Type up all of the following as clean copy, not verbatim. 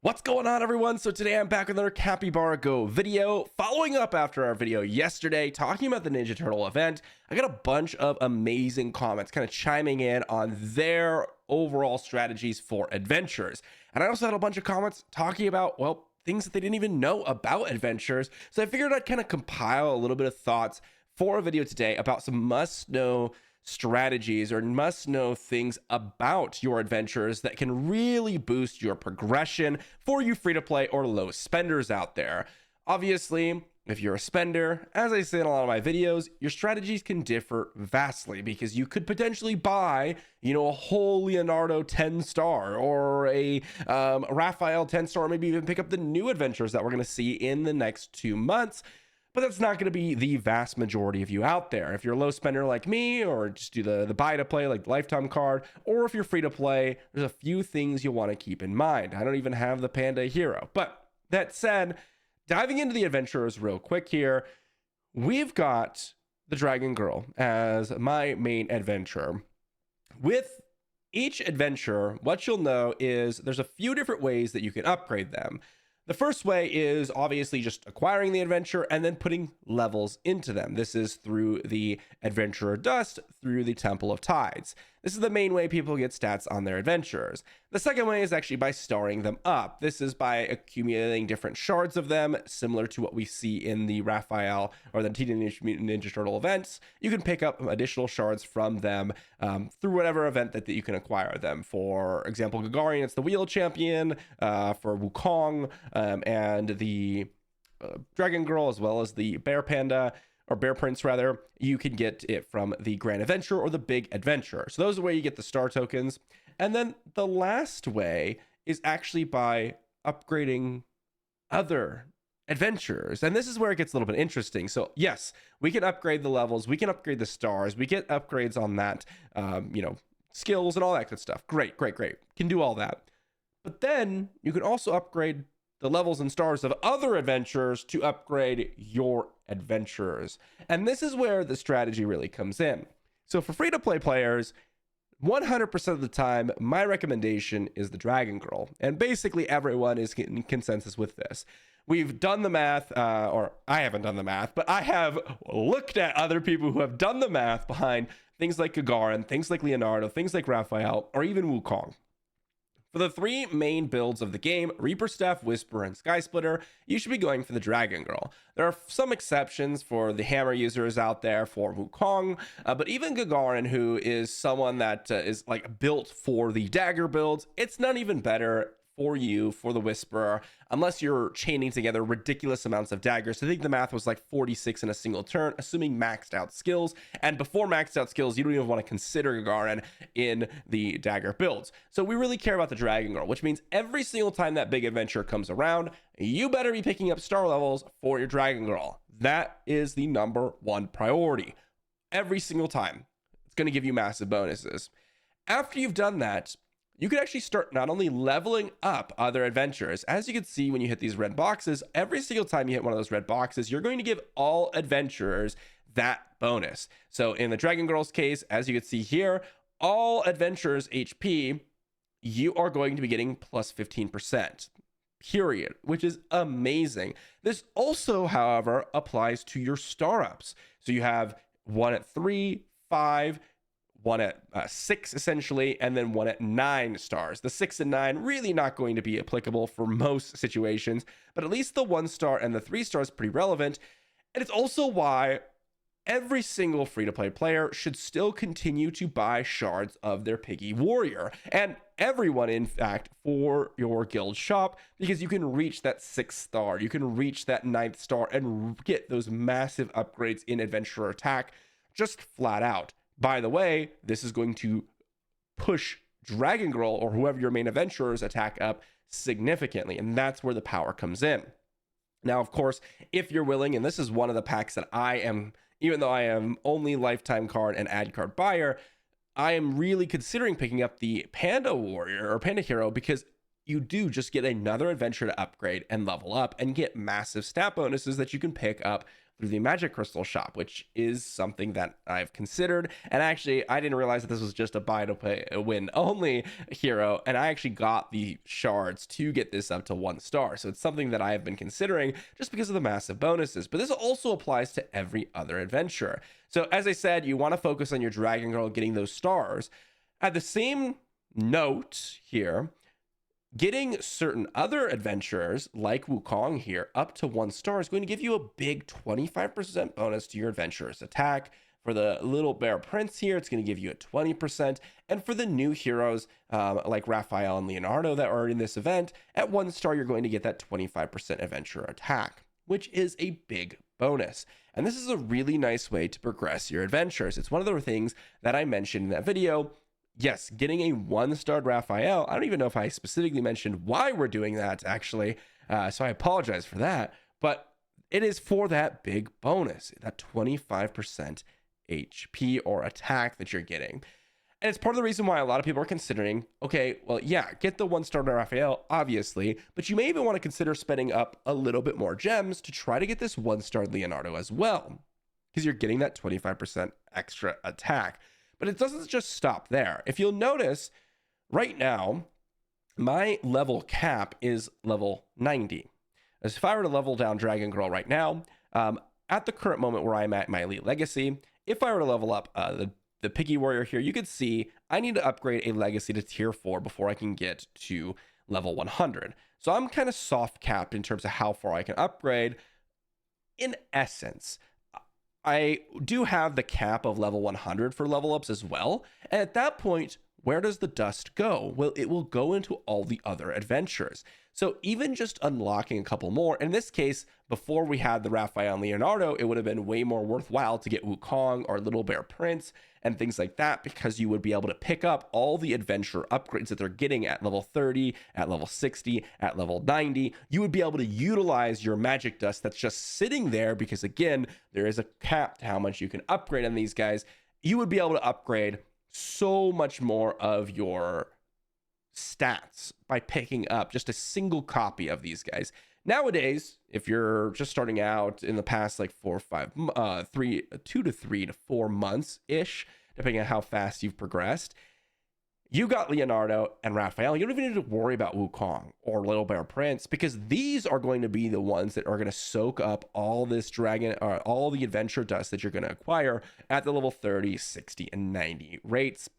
What's going on, everyone? So today I'm back with another Capybara Go video, following up after our video yesterday talking about the Ninja Turtle event. I got a bunch of amazing comments kind of chiming in on their overall strategies for adventures. And I also had a bunch of comments talking about, well, things that they didn't even know about adventures. So I figured I'd kind of compile a little bit of thoughts for a video today about some must-know strategies or must know things about your adventures that can really boost your progression for you free to play or low spenders out there. Obviously, if you're a spender, as I say in a lot of my videos, your strategies can differ vastly because you could potentially buy, a whole Leonardo 10 star or a Raphael 10 star, maybe even pick up the new adventures that we're going to see in the next 2 months. But that's not going to be the vast majority of you out there. If you're a low spender like me, or just do the buy to play like the lifetime card, or if you're free to play, there's a few things you'll want to keep in mind. I don't even have the Panda Hero. But that said, diving into the adventurers real quick here, we've got the Dragon Girl as my main adventure. With each adventure, what you'll know is there's a few different ways that you can upgrade them. The first way is obviously just acquiring the adventure and then putting levels into them. This is through the Adventurer Dust, through the Temple of Tides. This is the main way people get stats on their adventures. The second way is actually by starring them up. This is by accumulating different shards of them, similar to what we see in the Raphael or the Teenage Mutant Ninja Turtle events. You can pick up additional shards from them through whatever event that you can acquire them. For example, Gagarin, it's the Wheel Champion. For Wukong and the Dragon Girl, as well as the Bear Panda, or Bear Prince rather, you can get it from the Grand Adventure or the Big Adventure. So those are where you get the star tokens. And then the last way is actually by upgrading other adventures. And this is where it gets a little bit interesting. So yes, we can upgrade the levels, we can upgrade the stars, we get upgrades on that, skills and all that good stuff. Great. Can do all that. But then you can also upgrade the levels and stars of other adventures to upgrade your adventurers. And this is where the strategy really comes in. So for free-to-play players, 100% of the time, my recommendation is the Dragon Girl. And basically everyone is in consensus with this. We've done the math, or I haven't done the math, but I have looked at other people who have done the math behind things like Gagarin, things like Leonardo, things like Raphael, or even Wukong. For the three main builds of the game, Reaper Staff, Whisper, and Sky Splitter, you should be going for the Dragon Girl. There are some exceptions for the hammer users out there for Wukong, but even Gagarin, who is someone that is like built for the dagger builds, it's not even better for you for the Whisperer unless you're chaining together ridiculous amounts of daggers. I think the math was like 46 in a single turn, assuming maxed out skills. And before maxed out skills, you don't even want to consider Gagarin in the dagger builds. So we really care about the Dragon Girl, which means every single time that big adventure comes around, you better be picking up star levels for your Dragon Girl. That is the #1 priority. Every single time. It's going to give you massive bonuses. After you've done that, you can actually start not only leveling up other adventures. As you can see when you hit these red boxes, every single time you hit one of those red boxes, you're going to give all adventurers that bonus. So in the Dragon Girl's case, as you can see here, all adventurers HP, you are going to be getting plus 15%, period, which is amazing. This also, however, applies to your star ups. So you have one at 3, 5, one at 6 essentially, and then one at 9 stars. The 6 and 9 really not going to be applicable for most situations, but at least the 1 star and the 3 star is pretty relevant. And it's also why every single free-to-play player should still continue to buy shards of their Piggy Warrior, and everyone, in fact, for your guild shop, because you can reach that 6th star, you can reach that 9th star and get those massive upgrades in adventurer attack just flat out. By the way, this is going to push Dragon Girl or whoever your main adventurers attack up significantly, and that's where the power comes in. Now, of course, if you're willing, and this is one of the packs that I am, even though I am only lifetime card and ad card buyer, I am really considering picking up the Panda Warrior or Panda Hero because you do just get another adventure to upgrade and level up and get massive stat bonuses that you can pick up through the Magic Crystal shop, which is something that I've considered. And actually, I didn't realize that this was just a buy to pay win only hero, and I actually got the shards to get this up to 1 star. So it's something that I have been considering just because of the massive bonuses. But this also applies to every other adventurer. So as I said, you want to focus on your Dragon Girl getting those stars. At the same note here, getting certain other adventurers like Wukong here up to 1 star is going to give you a big 25% bonus to your adventurer's attack. For the Little Bear Prince here, it's going to give you a 20%. And for the new heroes like Raphael and Leonardo that are in this event, at 1 star, you're going to get that 25% adventurer attack, which is a big bonus. And this is a really nice way to progress your adventures. It's one of the things that I mentioned in that video. Yes, getting a 1-star Raphael, I don't even know if I specifically mentioned why we're doing that, actually. So I apologize for that. But it is for that big bonus, that 25% HP or attack that you're getting. And it's part of the reason why a lot of people are considering, okay, well, yeah, get the 1-star Raphael, obviously, but you may even want to consider spending up a little bit more gems to try to get this 1-star Leonardo as well, because you're getting that 25% extra attack. But it doesn't just stop there. If you'll notice, right now, my level cap is level 90. As if I were to level down Dragon Girl right now, at the current moment where I'm at my Elite Legacy, if I were to level up the Picky Warrior here, you could see I need to upgrade a Legacy to tier 4 before I can get to level 100. So I'm kind of soft capped in terms of how far I can upgrade. In essence, I do have the cap of level 100 for level ups as well. And at that point, where does the dust go? Well, it will go into all the other adventures. So even just unlocking a couple more, in this case, before we had the Raphael and Leonardo, it would have been way more worthwhile to get Wukong or Little Bear Prince and things like that, because you would be able to pick up all the adventure upgrades that they're getting at level 30, at level 60, at level 90. You would be able to utilize your magic dust that's just sitting there, because again, there is a cap to how much you can upgrade on these guys. You would be able to upgrade so much more of your stats by picking up just a single copy of these guys. Nowadays, if you're just starting out in the past like 2 to 3 to 4 months ish, depending on how fast you've progressed, you got Leonardo and Raphael. You don't even need to worry about Wukong or Little Bear Prince, because these are going to be the ones that are going to soak up all this dragon, or all the adventure dust that you're going to acquire at the level 30, 60, and 90 rates,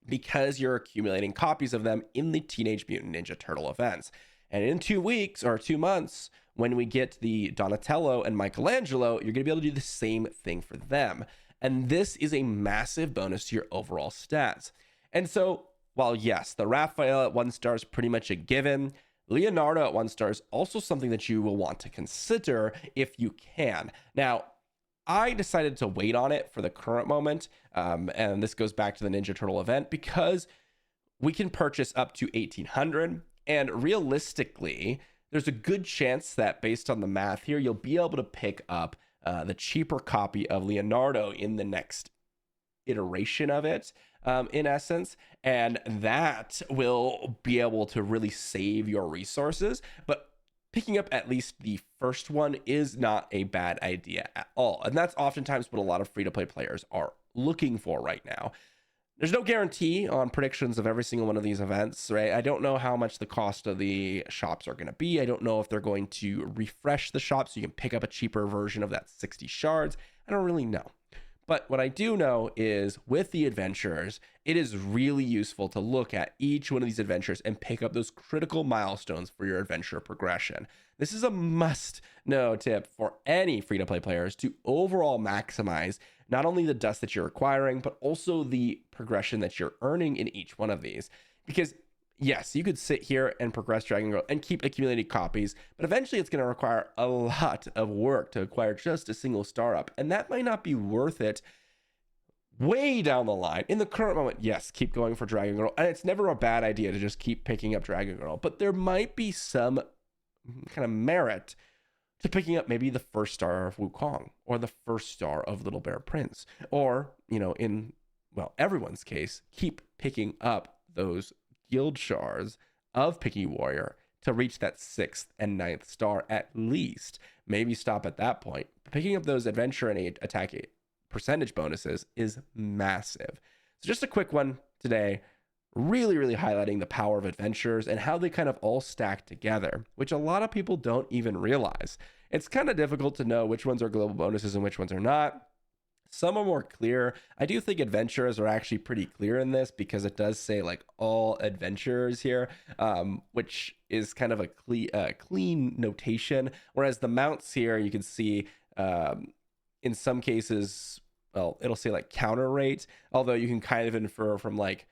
because you're accumulating copies of them in the Teenage Mutant Ninja Turtle events. And in 2 weeks or 2 months, when we get the Donatello and Michelangelo, you're going to be able to do the same thing for them. And this is a massive bonus to your overall stats. And so, while yes, the Raphael at 1 star is pretty much a given, Leonardo at 1 star is also something that you will want to consider if you can. Now, I decided to wait on it for the current moment, and this goes back to the Ninja Turtle event, because we can purchase up to 1,800, and realistically, there's a good chance that based on the math here, you'll be able to pick up the cheaper copy of Leonardo in the next iteration of it, in essence, and that will be able to really save your resources. But picking up at least the first one is not a bad idea at all. And that's oftentimes what a lot of free-to-play players are looking for right now. There's no guarantee on predictions of every single one of these events, right? I don't know how much the cost of the shops are going to be. I don't know if they're going to refresh the shop so you can pick up a cheaper version of that 60 shards. I don't really know. But what I do know is with the adventures, it is really useful to look at each one of these adventures and pick up those critical milestones for your adventure progression. This is a must-know tip for any free-to-play players to overall maximize not only the dust that you're acquiring, but also the progression that you're earning in each one of these. Because yes, you could sit here and progress Dragon Girl and keep accumulating copies, but eventually it's going to require a lot of work to acquire just a single star up, and that might not be worth it way down the line. In the current moment, yes, keep going for Dragon Girl, and it's never a bad idea to just keep picking up Dragon Girl, but there might be some kind of merit to picking up maybe the first star of Wukong, or the first star of Little Bear Prince, or, you know, in, well, everyone's case, keep picking up those guild shards of Picky Warrior to reach that 6th and 9th star at least. Maybe stop at that point. Picking up those adventure and attack percentage bonuses is massive. So just a quick one today, really highlighting the power of adventures and how they kind of all stack together, which a lot of people don't even realize. It's kind of difficult to know which ones are global bonuses and which ones are not. Some are more clear. I do think adventures are actually pretty clear in this because it does say like all adventures here, which is kind of a clean notation. Whereas the mounts here, you can see in some cases, well, it'll say like counter rate, although you can kind of infer from like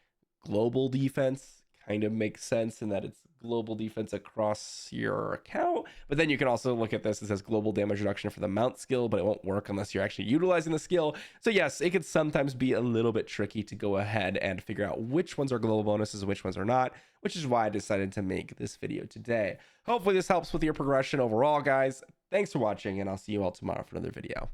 global defense, kind of makes sense in that it's global defense across your account. But then you can also look at this, it says global damage reduction for the mount skill, but it won't work unless you're actually utilizing the skill. So yes, it could sometimes be a little bit tricky to go ahead and figure out which ones are global bonuses and which ones are not, which is why I decided to make this video today. Hopefully this helps with your progression overall, guys. Thanks for watching, and I'll see you all tomorrow for another video.